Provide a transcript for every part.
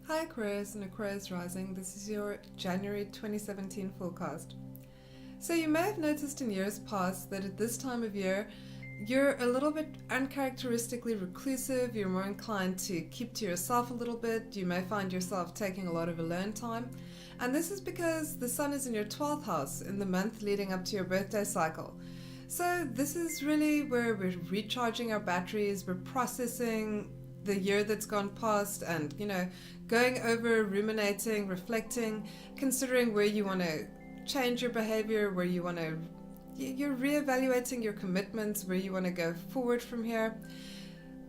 Hi Aquarius and Aquarius Rising, this is your January 2017 forecast. So you may have noticed in years past that at this time of year you're a little bit uncharacteristically reclusive, you're more inclined to keep to yourself a little bit, you may find yourself taking a lot of alone time, and this is because the sun is in your 12th house in the month leading up to your birthday cycle. So this is really where we're recharging our batteries, we're processing the year that's gone past and, going over, ruminating, reflecting, considering where you want to change your behavior, where you want to, you're reevaluating your commitments, where you want to go forward from here.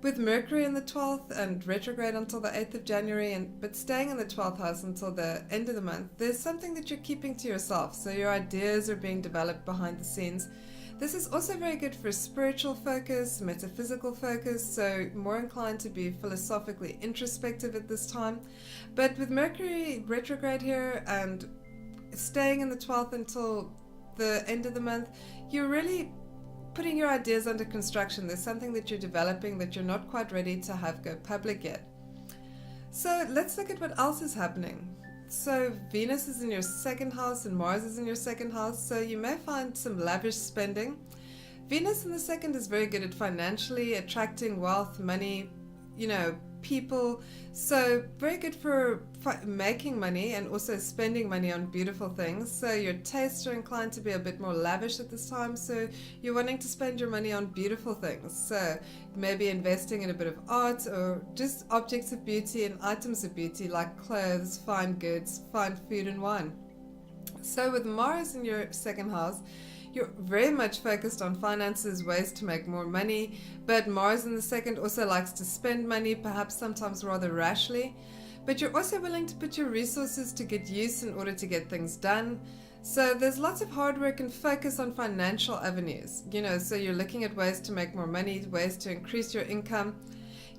With Mercury in the 12th and retrograde until the 8th of January, but staying in the 12th house until the end of the month, there's something that you're keeping to yourself. So your ideas are being developed behind the scenes. This is also very good for spiritual focus, metaphysical focus, so more inclined to be philosophically introspective at this time. But with Mercury retrograde here and staying in the 12th until the end of the month, you're really putting your ideas under construction. There's something that you're developing that you're not quite ready to have go public yet. So let's look at what else is happening. So Venus is in your second house and Mars is in your second house, so you may find some lavish spending. Venus in the second is very good at financially attracting wealth, money, people, so very good for making money and also spending money on beautiful things. So your tastes are inclined to be a bit more lavish at this time, so you're wanting to spend your money on beautiful things, so maybe investing in a bit of art or just objects of beauty and items of beauty like clothes, fine goods, fine food and wine. So with Mars in your second house, you're very much focused on finances, ways to make more money, but Mars in the second also likes to spend money, perhaps sometimes rather rashly. But you're also willing to put your resources to good use in order to get things done. So there's lots of hard work and focus on financial avenues, so you're looking at ways to make more money, ways to increase your income.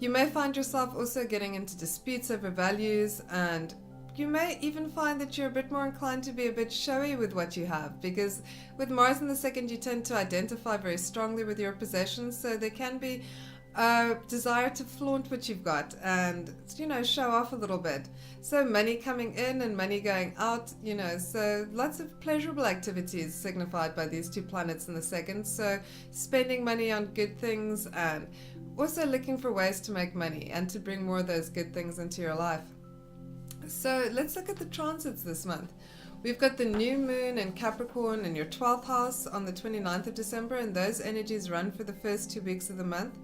You may find yourself also getting into disputes over values, and you may even find that you're a bit more inclined to be a bit showy with what you have, because with Mars in the second you tend to identify very strongly with your possessions, so there can be a desire to flaunt what you've got and show off a little bit. So money coming in and money going out, so lots of pleasurable activities signified by these two planets in the second, so spending money on good things and also looking for ways to make money and to bring more of those good things into your life. So let's look at the transits this month. We've got the new moon in Capricorn in your 12th house on the 29th of December, and those energies run for the first 2 weeks of the month.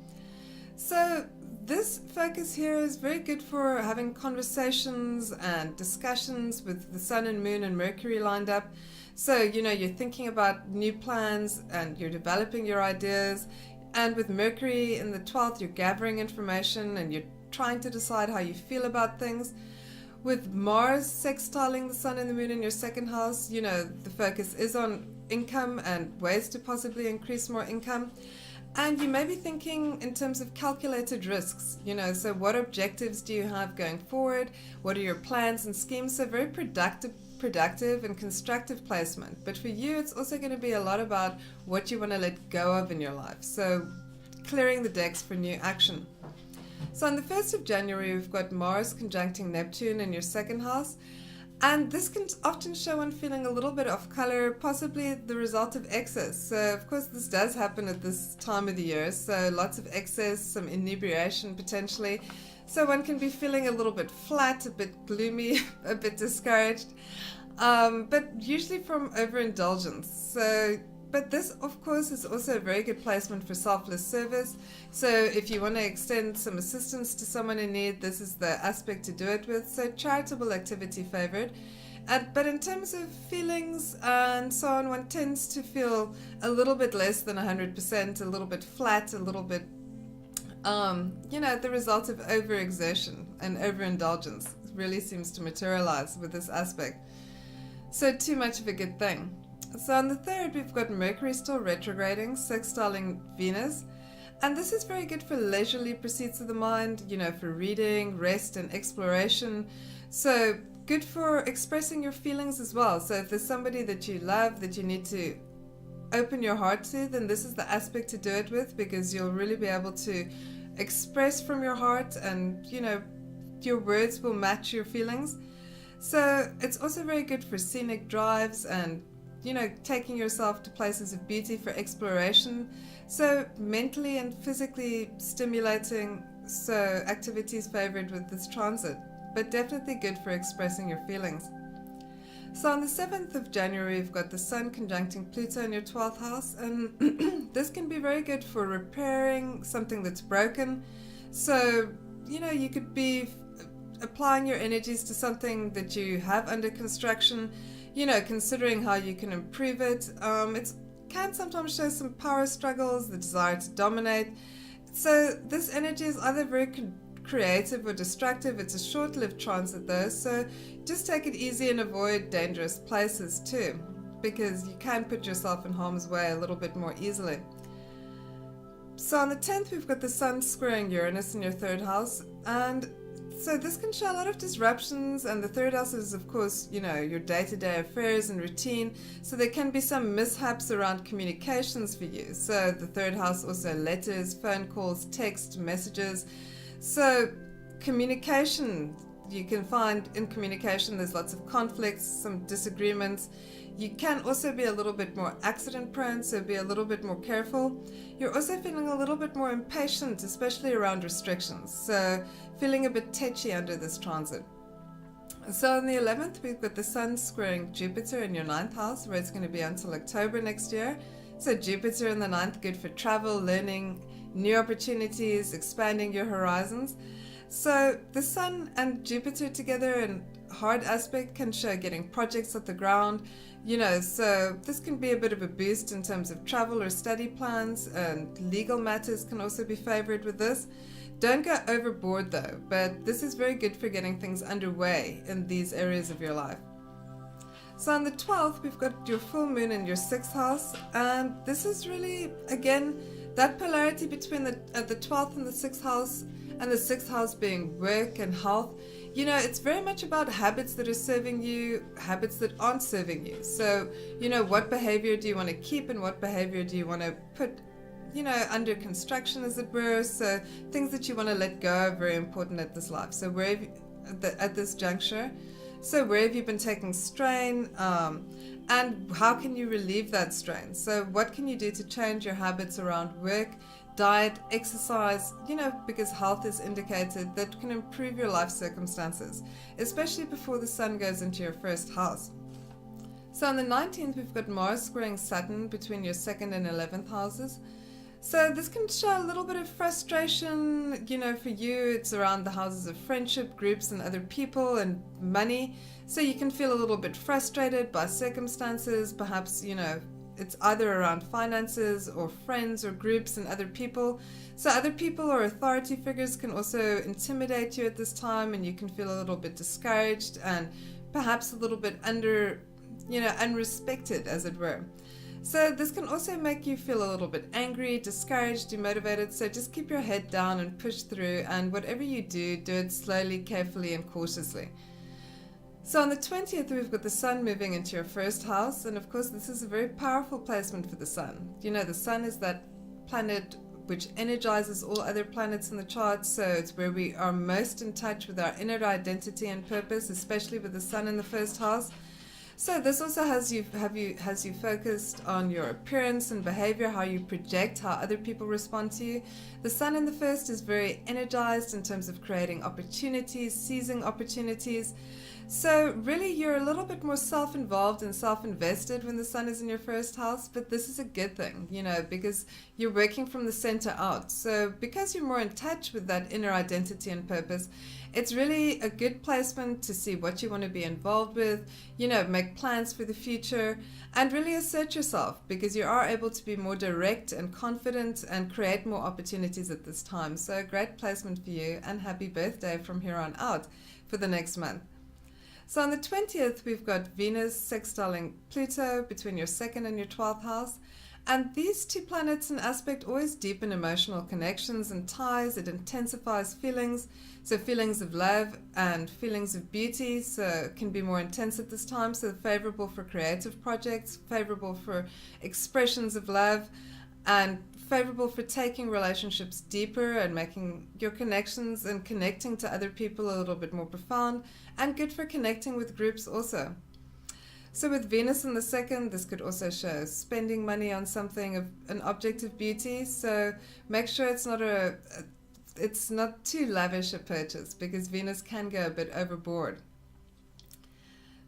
So this focus here is very good for having conversations and discussions with the sun and moon and Mercury lined up. So, you're thinking about new plans and you're developing your ideas. And with Mercury in the 12th, you're gathering information and you're trying to decide how you feel about things. With Mars sextiling the sun and the moon in your second house, the focus is on income and ways to possibly increase more income. And you may be thinking in terms of calculated risks, so what objectives do you have going forward? What are your plans and schemes? So very productive and constructive placement. But for you, it's also going to be a lot about what you want to let go of in your life. So clearing the decks for new action. So on the 1st of January, we've got Mars conjuncting Neptune in your second house. And this can often show one feeling a little bit off color, possibly the result of excess. So of course this does happen at this time of the year. So lots of excess, some inebriation potentially. So one can be feeling a little bit flat, a bit gloomy, a bit discouraged. But usually from overindulgence. But this, of course, is also a very good placement for selfless service. So if you want to extend some assistance to someone in need, this is the aspect to do it with. So charitable activity favored. But in terms of feelings and so on, one tends to feel a little bit less than 100%, a little bit flat, a little bit, the result of overexertion and overindulgence really seems to materialize with this aspect. So too much of a good thing. So on the 3rd, we've got Mercury still retrograding, sextiling Venus. And this is very good for leisurely pursuits of the mind, for reading, rest and exploration. So good for expressing your feelings as well. So if there's somebody that you love that you need to open your heart to, then this is the aspect to do it with, because you'll really be able to express from your heart and, your words will match your feelings. So it's also very good for scenic drives and, you know, taking yourself to places of beauty for exploration. So mentally and physically stimulating, so activities favored with this transit, but definitely good for expressing your feelings. So on the 7th of January, we've got the Sun conjuncting Pluto in your 12th house, and this can be very good for repairing something that's broken. So, you know, you could be applying your energies to something that you have under construction, you know, considering how you can improve it. It can sometimes show some power struggles, the desire to dominate. So this energy is either very creative or destructive. It's a short-lived transit though, so just take it easy and avoid dangerous places too, because you can put yourself in harm's way a little bit more easily. So on the 10th, we've got the Sun squaring Uranus in your 3rd house, and so this can show a lot of disruptions, and the 3rd house is, of course, you know, your day-to-day affairs and routine, so there can be some mishaps around communications for you. So the 3rd house also letters, phone calls, text messages. So communication, you can find in communication there's lots of conflicts, some disagreements. You can also be a little bit more accident prone, so be a little bit more careful. You're also feeling a little bit more impatient, especially around restrictions, so feeling a bit tetchy under this transit. So on the 11th, we've got the Sun squaring Jupiter in your 9th house, where it's going to be until October next year. So Jupiter in the 9th, good for travel, learning, new opportunities, expanding your horizons. So the Sun and Jupiter together in hard aspect can show getting projects off the ground, you know, so this can be a bit of a boost in terms of travel or study plans, and legal matters can also be favored with this. Don't go overboard though, but this is very good for getting things underway in these areas of your life. So on the 12th, we've got your full moon in your 6th house, and this is really, again, that polarity between the 12th and the 6th house, and the 6th house being work and health. You know, it's very much about habits that are serving you, habits that aren't serving you. So, you know, what behavior do you want to keep and what behavior do you want to put, you know, under construction, as it were. So things that you want to let go are very important at this life. So where have you, at this juncture, so where have you been taking strain, and how can you relieve that strain? So what can you do to change your habits around work, diet, exercise, you know, because health is indicated, that can improve your life circumstances, especially before the Sun goes into your 1st house. So on the 19th, we've got Mars squaring Saturn between your 2nd and 11th houses. So this can show a little bit of frustration, you know, for you. It's around the houses of friendship, groups, and other people, and money. So you can feel a little bit frustrated by circumstances. Perhaps, you know, it's either around finances or friends or groups and other people. So other people or authority figures can also intimidate you at this time, and you can feel a little bit discouraged and perhaps a little bit unrespected, as it were. So this can also make you feel a little bit angry, discouraged, demotivated. So just keep your head down and push through, and whatever you do, do it slowly, carefully, and cautiously. So on the 20th, we've got the Sun moving into your 1st house, and of course this is a very powerful placement for the Sun. You know, the Sun is that planet which energizes all other planets in the chart, so it's where we are most in touch with our inner identity and purpose, especially with the Sun in the 1st house. So this also has you focused on your appearance and behavior, how you project, how other people respond to you. The Sun in the 1st is very energized in terms of creating opportunities, seizing opportunities. So really you're a little bit more self-involved and self-invested when the Sun is in your 1st house, but this is a good thing, you know, because you're working from the center out. So because you're more in touch with that inner identity and purpose, it's really a good placement to see what you want to be involved with, you know, make plans for the future, and really assert yourself, because you are able to be more direct and confident and create more opportunities at this time. So a great placement for you, and happy birthday from here on out for the next month. So on the 20th, we've got Venus sextiling Pluto between your 2nd and your 12th house. And these two planets in aspect always deepen emotional connections and ties. It intensifies feelings. So feelings of love and feelings of beauty, so it can be more intense at this time. So favorable for creative projects, favorable for expressions of love, and favorable for taking relationships deeper and making your connections and connecting to other people a little bit more profound, and good for connecting with groups also. So with Venus in the second, this could also show spending money on something of an object of beauty. So make sure it's not too lavish a purchase, because Venus can go a bit overboard.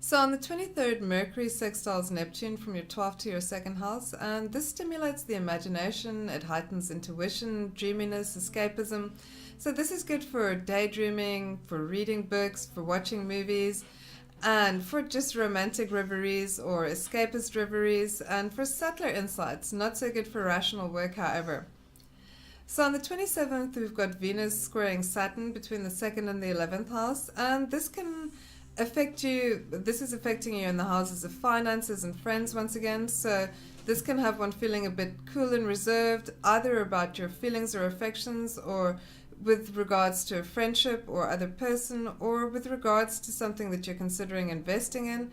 So on the 23rd, Mercury sextiles Neptune from your 12th to your second house, and this stimulates the imagination, it heightens intuition, dreaminess, escapism. So this is good for daydreaming, for reading books, for watching movies, and for just romantic reveries or escapist reveries, and for subtler insights. Not so good for rational work, however. So on the 27th, we've got Venus squaring Saturn between the 2nd and the 11th house, and this can affect you. This is affecting you in the houses of finances and friends once again. So this can have one feeling a bit cool and reserved, either about your feelings or affections, or with regards to a friendship or other person, or with regards to something that you're considering investing in.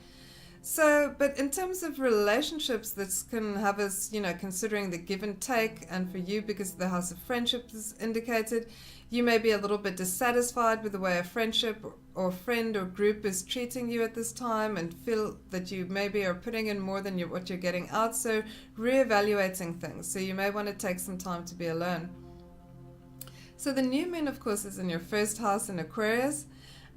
So, but in terms of relationships, this can have us, considering the give and take, and for you, because the house of friendship is indicated, you may be a little bit dissatisfied with the way a friendship or friend or group is treating you at this time, and feel that you maybe are putting in more than what you're getting out, so reevaluating things. So you may want to take some time to be alone. So the new moon, of course, is in your first house in Aquarius,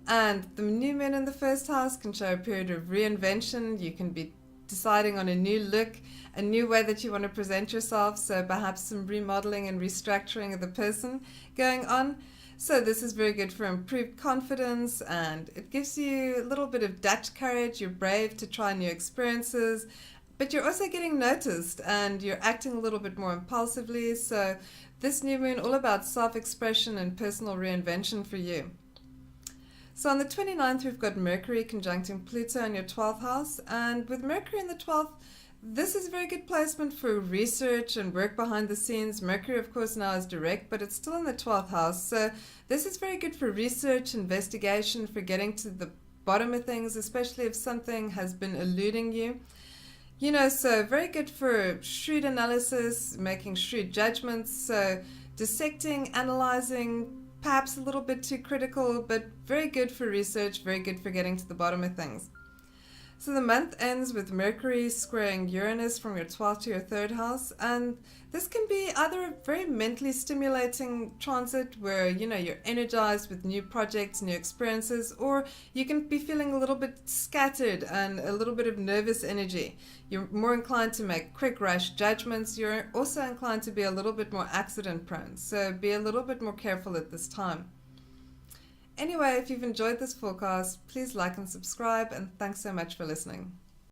and the new moon in the first house can show a period of reinvention. You can be deciding on a new look, a new way that you want to present yourself, so perhaps some remodeling and restructuring of the person going on. So this is very good for improved confidence, and it gives you a little bit of Dutch courage. You're brave to try new experiences, but you're also getting noticed, and you're acting a little bit more impulsively. So this new moon, all about self-expression and personal reinvention for you. So on the 29th, we've got Mercury conjuncting Pluto in your 12th house. And with Mercury in the 12th, this is a very good placement for research and work behind the scenes. Mercury, of course, now is direct, but it's still in the 12th house. So this is very good for research, investigation, for getting to the bottom of things, especially if something has been eluding you. So very good for shrewd analysis, making shrewd judgments, so dissecting, analyzing, perhaps a little bit too critical, but very good for research, very good for getting to the bottom of things. So the month ends with Mercury squaring Uranus from your 12th to your 3rd house, and this can be either a very mentally stimulating transit where, you're energized with new projects, new experiences, or you can be feeling a little bit scattered and a little bit of nervous energy. You're more inclined to make quick, rash judgments. You're also inclined to be a little bit more accident prone, so be a little bit more careful at this time. Anyway, if you've enjoyed this forecast, please like and subscribe, and thanks so much for listening.